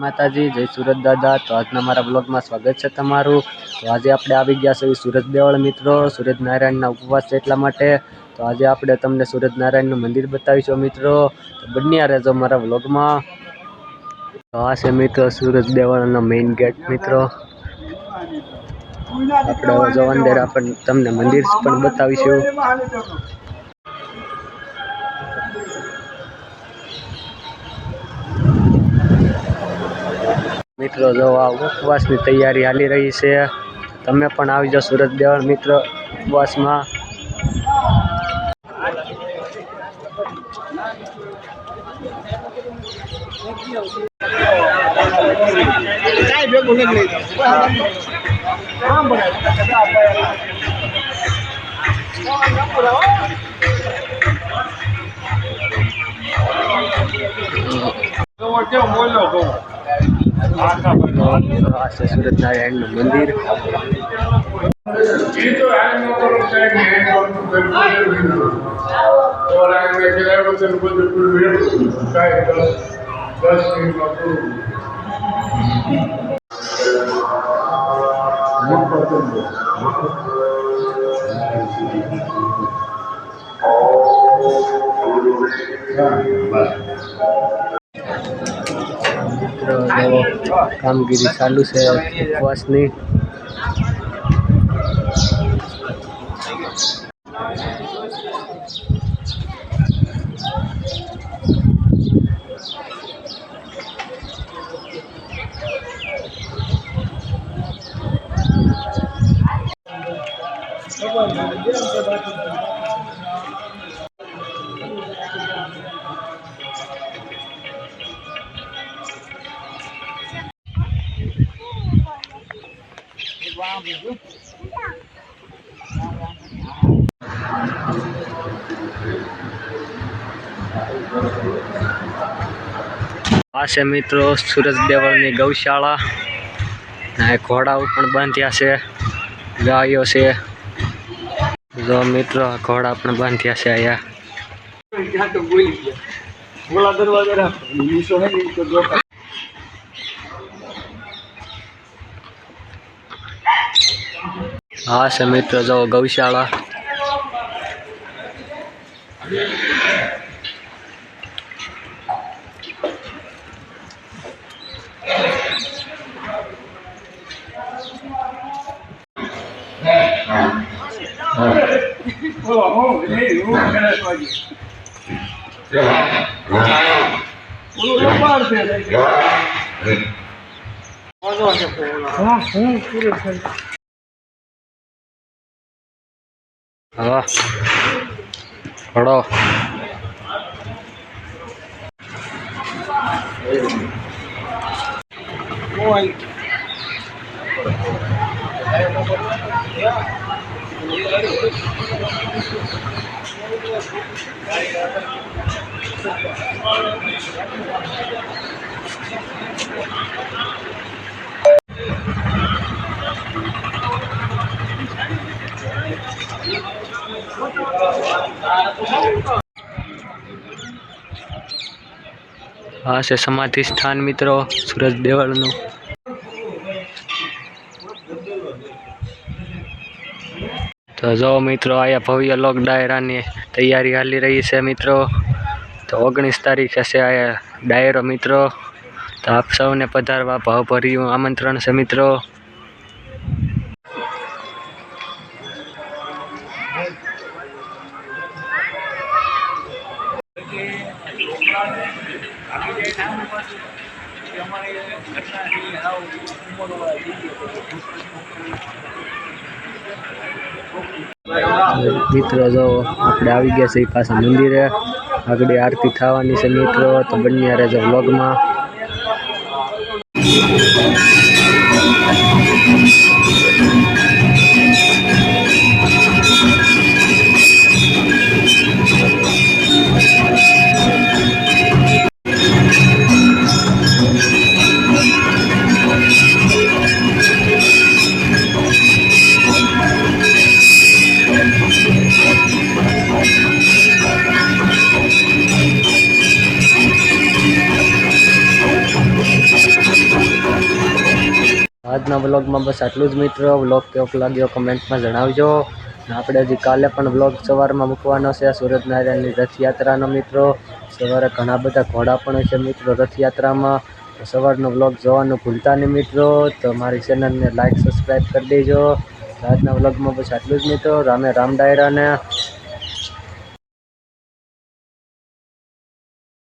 માતાજી, જય સુરત દાદા. તો આજના મારા બ્લોગમાં સ્વાગત છે તમારું. તો આજે આપણે આવી ગયા છે સુરત દેવળ મિત્રો. સૂરજ નારાયણના ઉપવાસ છે એટલા માટે. તો આજે આપણે તમને સૂરજ નારાયણનું મંદિર બતાવીશું મિત્રો. તો બન્યા રહેજો મારા બ્લોગમાં. તો આ છે મિત્રો સૂરજ દેવળનો મેઇન ગેટ મિત્રો. આપણે જો અંદર આપણે તમને મંદિર પણ બતાવીશું. મિત્રો જો આ ઉપવાસની તૈયારી હાલી રહી છે. તમે પણ આવી જાઓ સુરત દેવળ મિત્રો ઉપવાસમાં. આ છે સુરત નારાયણનું મંદિર. કામગીરી ચાલુ છે ઉપવાસની. આ છે મિત્રો સૂરજ દેવળની ગૌશાળા. ઘોડાઓ પણ બાંધ્યા છે, ગાયો છે. જો મિત્રો ઘોડા પણ બાંધ્યા છે અહીંયા. હા છે મિત્રો જો ગૌશાળા. હા ઘોડો. આ છે સમાધિ સ્થાન મિત્રો સૂરજ દેવળનું. તો જો મિત્રો અહીંયા ભવ્ય લોક ડાયરાની તૈયારી હાલી રહી છે મિત્રો. તો 19 તારીખે છે અહીંયા ડાયરો મિત્રો. તો આપ સૌને પધારવા ભાવભર્યું આમંત્રણ છે મિત્રો. મિત્રો જો આપણે આવી ગયા છે પાછા મંદિરે. આગળ આરતી થવાની છે મિત્રો. તો બન્યા રહેજો વ્લોગમાં. આજના વ્લોગમાં બસ આટલું જ મિત્રો. વ્લોગ કેવો લાગ્યો કમેન્ટમાં જણાવજો. અને આપણે હજી કાલે પણ વ્લોગ સવારમાં મૂકવાનો છે સૂરજનારાયણની રથયાત્રાનો મિત્રો. સવારે ઘણા બધા ઘોડા પણ છે મિત્રો રથયાત્રામાં. તો સવારનો વ્લોગ જોવાનું ભૂલતા નહીં મિત્રો. તો મારી ચેનલને લાઈક સબસ્ક્રાઈબ કરી દેજો. આજના વ્લોગમાં બસ આટલું જ મિત્રો. રામે રામ ડાયરાને.